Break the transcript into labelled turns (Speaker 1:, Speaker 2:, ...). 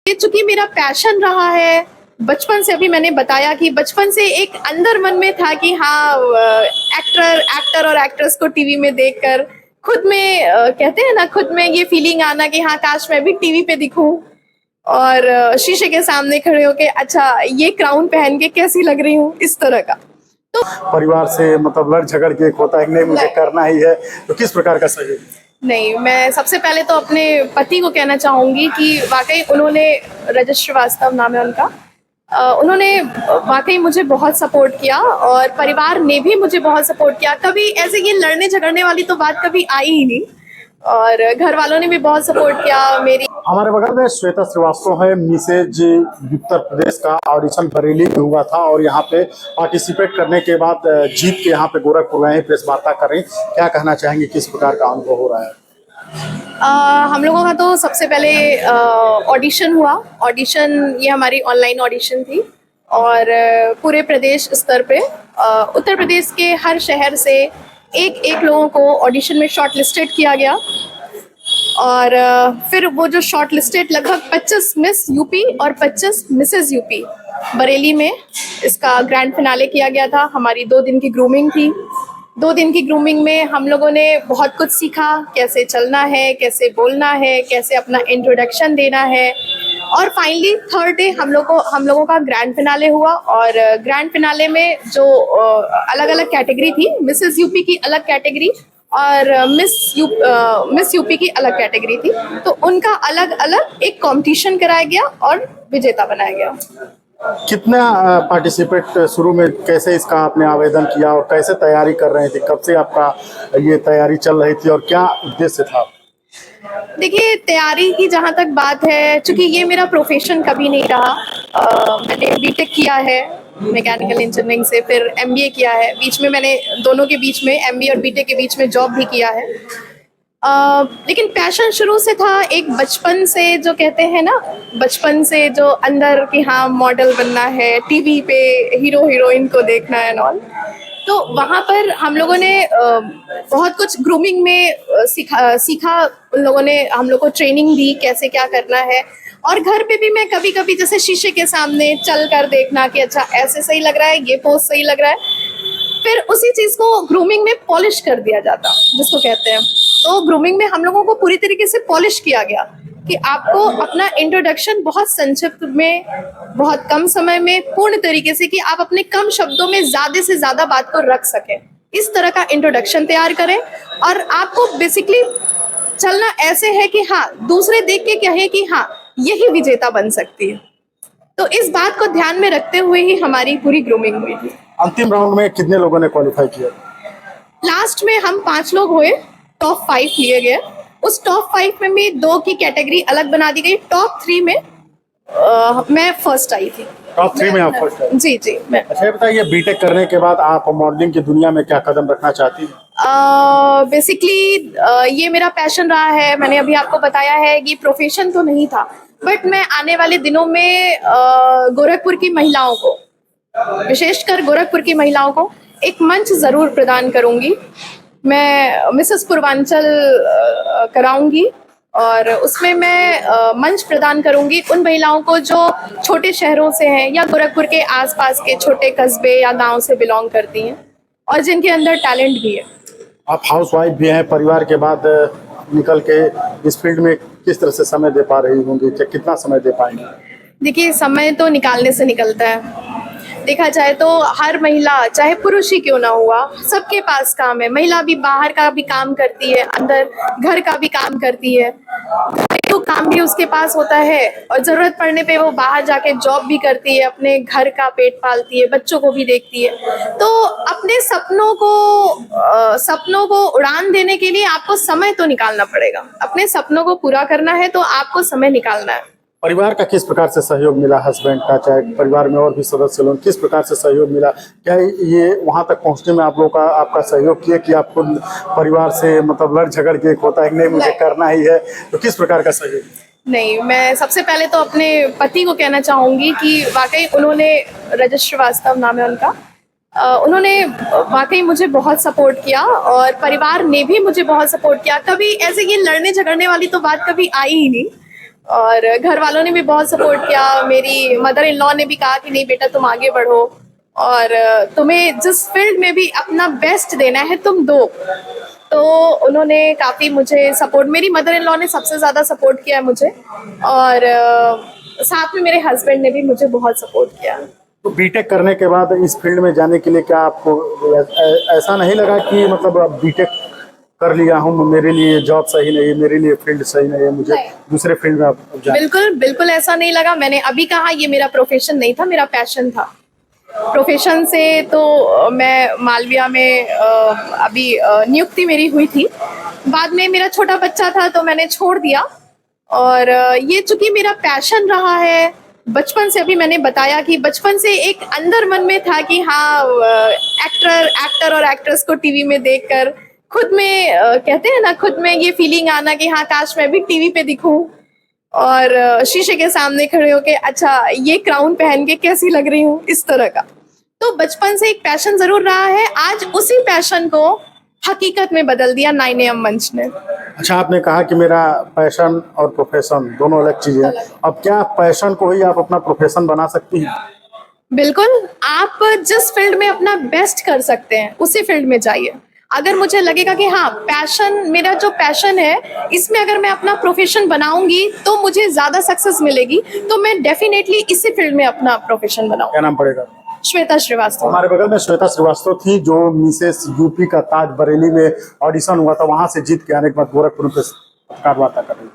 Speaker 1: ये चूंकि मेरा पैशन रहा है बचपन से, अभी मैंने बताया कि बचपन से एक अंदर मन में था कि हाँ, एक्टर और एक्ट्रेस को टीवी में देखकर खुद में कहते हैं ना, खुद में ये फीलिंग आना कि हाँ काश मैं भी टीवी पे दिखूं और शीशे के सामने खड़े होके अच्छा ये क्राउन पहन के कैसी लग रही हूँ, इस तरह का। तो
Speaker 2: परिवार से मतलब लड़ झगड़ के एक होता है कि नहीं मुझे करना ही है, तो किस प्रकार का सहयोग?
Speaker 1: नहीं, मैं सबसे पहले तो अपने पति को कहना चाहूंगी कि वाकई उन्होंने, रजत श्रीवास्तव नाम है उनका, उन्होंने वाकई मुझे बहुत सपोर्ट किया और परिवार ने भी मुझे बहुत सपोर्ट किया। कभी ऐसे ये लड़ने झगड़ने वाली तो बात कभी आई ही नहीं और घर वालों ने भी बहुत सपोर्ट किया मेरी।
Speaker 2: हमारे बगल में श्वेता श्रीवास्तव है, मिसेज उत्तर प्रदेश का ऑडिशन बरेली में हुआ था और यहाँ पे पार्टिसिपेट करने के बाद जीत के यहाँ पे गोरखपुर गए हैं, प्रेस वार्ता कर रही। क्या कहना चाहेंगे, किस प्रकार का अनुभव हो रहा है?
Speaker 1: हम लोगों का तो सबसे पहले ऑडिशन हुआ। ऑडिशन ये हमारी ऑनलाइन ऑडिशन थी और पूरे प्रदेश स्तर पे उत्तर प्रदेश के हर शहर से एक लोगों को ऑडिशन में शॉर्ट लिस्टेड किया गया और फिर वो जो शॉर्ट लिस्टेड लगभग 25 मिस यूपी और 25 मिसेज यूपी बरेली में इसका ग्रैंड फिनाले किया गया था। हमारी 2 दिन की ग्रूमिंग थी। 2 दिन की ग्रूमिंग में हम लोगों ने बहुत कुछ सीखा, कैसे चलना है, कैसे बोलना है, कैसे अपना इंट्रोडक्शन देना है और फाइनली थर्ड डे हम लोगों का ग्रैंड फिनाले हुआ और ग्रैंड फिनाले में जो अलग अलग कैटेगरी थी, मिसेस यूपी की अलग कैटेगरी और मिस यूपी की अलग कैटेगरी थी, तो उनका अलग अलग एक कंपटीशन कराया गया और विजेता बनाया गया।
Speaker 2: कितना पार्टिसिपेट शुरू में कैसे इसका आपने आवेदन किया और कैसे तैयारी कर रहे थे, कब से आपका ये तैयारी चल रही थी और क्या उद्देश्य था?
Speaker 1: देखिए, तैयारी की जहाँ तक बात है, चूंकि ये मेरा प्रोफेशन कभी नहीं रहा, मैंने बीटेक किया है मैकेनिकल इंजीनियरिंग से, फिर एमबीए किया है, बीच में मैंने दोनों के बीच में एमबीए और बीटेक के बीच में जॉब भी किया है। लेकिन पैशन शुरू से था, एक बचपन से जो कहते हैं ना, बचपन से जो अंदर कि हाँ मॉडल बनना है, टीवी पे हीरो हीरोइन को देखना है ऑल, तो वहाँ पर हम लोगों ने बहुत कुछ ग्रूमिंग में सीखा। उन लोगों ने हम लोग को ट्रेनिंग दी कैसे क्या करना है और घर पे भी मैं कभी कभी जैसे शीशे के सामने चल कर देखना कि अच्छा ऐसे सही लग रहा है, ये पोज सही लग रहा है, फिर उसी चीज को ग्रूमिंग में पॉलिश कर दिया जाता जिसको कहते हैं। तो ग्रूमिंग में हम लोगों को पूरी तरीके से पॉलिश किया गया कि आपको अपना इंट्रोडक्शन बहुत संक्षिप्त में, बहुत कम समय में, पूर्ण तरीके से, कि आप अपने कम शब्दों में ज्यादा से ज्यादा बात को रख सकें, इस तरह का इंट्रोडक्शन तैयार करें। और आपको बेसिकली चलना ऐसे है कि हाँ दूसरे देख के कहें कि हाँ यही विजेता बन सकती है। तो इस बात को ध्यान में रखते हुए ही हमारी पूरी ग्रूमिंग हुई थी।
Speaker 2: अंतिम राउंड में कितने लोगों ने क्वालिफाई किया?
Speaker 1: लास्ट में हम 5 लोग हुए, टॉप 5 लिए गए। उस टॉप 5 में भी 2 की कैटेगरी अलग बना दी गई। टॉप 3 में मैं फर्स्ट आई थी।
Speaker 2: टॉप 3 में आप फर्स्ट आए?
Speaker 1: जी मैं।
Speaker 2: अच्छा, ये बताइए, बीटेक करने के बाद आप मॉडलिंग की दुनिया में क्या कदम रखना चाहती हैं?
Speaker 1: बेसिकली ये मेरा पैशन रहा है। मैंने अभी आपको बताया है कि प्रोफेशन तो नहीं था, बट मैं आने वाले दिनों में गोरखपुर की महिलाओं को, विशेषकर गोरखपुर की महिलाओं को एक मंच जरूर प्रदान करूंगी। मैं मिसेस पूर्वांचल कराऊंगी और उसमें मैं मंच प्रदान करूंगी उन महिलाओं को जो छोटे शहरों से हैं या गोरखपुर के आसपास के छोटे कस्बे या गांव से बिलोंग करती हैं और जिनके अंदर टैलेंट भी है।
Speaker 2: आप हाउसवाइफ भी हैं, परिवार के बाद निकल के इस फील्ड में किस तरह से समय दे पा रही होंगी, कितना समय दे पाएंगे?
Speaker 1: देखिए, समय तो निकालने से निकलता है। देखा जाए तो हर महिला, चाहे पुरुष ही क्यों ना हुआ, सबके पास काम है। महिला भी बाहर का भी काम करती है, अंदर घर का भी काम करती है, तो काम भी उसके पास होता है और जरूरत पड़ने पे वो बाहर जाके जॉब भी करती है, अपने घर का पेट पालती है, बच्चों को भी देखती है। तो अपने सपनों को उड़ान देने के लिए आपको समय तो निकालना पड़ेगा। अपने सपनों को पूरा करना है तो आपको समय निकालना है।
Speaker 2: परिवार का किस प्रकार से सहयोग मिला, हस्बैंड का, चाहे परिवार में और भी सदस्य लोग, किस प्रकार से सहयोग मिला? क्या ये वहां तक पहुंचने में आप लोग का आपका सहयोग किया कि आपको परिवार से मतलब लड़ झगड़ के एक होता है कि नहीं मुझे करना ही है, तो किस प्रकार का सहयोग?
Speaker 1: नहीं, मैं सबसे पहले तो अपने पति को कहना चाहूंगी कि वाकई उन्होंने, रजत श्रीवास्तव नाम है उनका, उन्होंने वाकई मुझे बहुत सपोर्ट किया और परिवार ने भी मुझे बहुत सपोर्ट किया। कभी ऐसे ये लड़ने झगड़ने वाली तो बात कभी आई ही नहीं और घर वालों ने भी बहुत सपोर्ट किया। मेरी मदर इन लॉ ने भी कहा कि नहीं बेटा तुम आगे बढ़ो और तुम्हें जिस फील्ड में भी अपना बेस्ट देना है तुम दो। तो उन्होंने काफ़ी मुझे सपोर्ट, मेरी मदर इन लॉ ने सबसे ज़्यादा सपोर्ट किया है मुझे, और साथ में मेरे हस्बैंड ने भी मुझे बहुत सपोर्ट किया।
Speaker 2: तो बीटेक करने के बाद इस फील्ड में जाने के लिए क्या आपको ऐसा नहीं लगा कि मतलब अब बीटेक कर लिया हूँ, मेरे लिए जॉब सही नहीं है, मेरे लिए फील्ड सही नहीं है, मुझे
Speaker 1: नहीं।
Speaker 2: दूसरे फील्ड में अब जाना?
Speaker 1: बिल्कुल बिल्कुल ऐसा नहीं लगा। मैंने अभी कहा ये मेरा प्रोफेशन नहीं था, मेरा पैशन था। प्रोफेशन से तो मैं मालविया में अभी नियुक्ति मेरी हुई थी। बाद में मेरा छोटा बच्चा था तो मैंने छोड़ दिया, और ये चूंकि मेरा पैशन रहा है बचपन से। अभी मैंने बताया कि बचपन से एक अंदर मन में था कि हाँ एक्टर और एक्ट्रेस को टीवी में देखकर खुद में कहते हैं ना, खुद में ये फीलिंग आना कि हाँ काश मैं भी टीवी पे दिखूं और शीशे के सामने खड़े होके अच्छा ये क्राउन पहन के कैसी लग रही हूँ, इस तरह का। तो बचपन से एक पैशन जरूर रहा है। आज उसी पैशन को हकीकत में बदल दिया 9 AM मंच ने।
Speaker 2: अच्छा, आपने कहा कि मेरा पैशन और प्रोफेशन दोनों अलग चीजें हैं। अब क्या पैशन को ही आप अपना प्रोफेशन बना सकती हैं?
Speaker 1: बिल्कुल, आप जिस फील्ड में अपना बेस्ट कर सकते हैं उसी फील्ड में जाइए। अगर मुझे लगेगा कि हाँ पैशन, मेरा जो पैशन है इसमें अगर मैं अपना प्रोफेशन बनाऊंगी तो मुझे ज्यादा सक्सेस मिलेगी, तो मैं डेफिनेटली इसी फील्ड में अपना प्रोफेशन बनाऊंगी।
Speaker 2: क्या नाम पड़ेगा?
Speaker 1: श्वेता श्रीवास्तव।
Speaker 2: हमारे बगल में श्वेता श्रीवास्तव थी जो मिसेस यूपी का ताज बरेली में ऑडिशन हुआ था, वहां से जीत के आने के बाद गोरखपुर में पत्रकार वार्ता कर रही थी।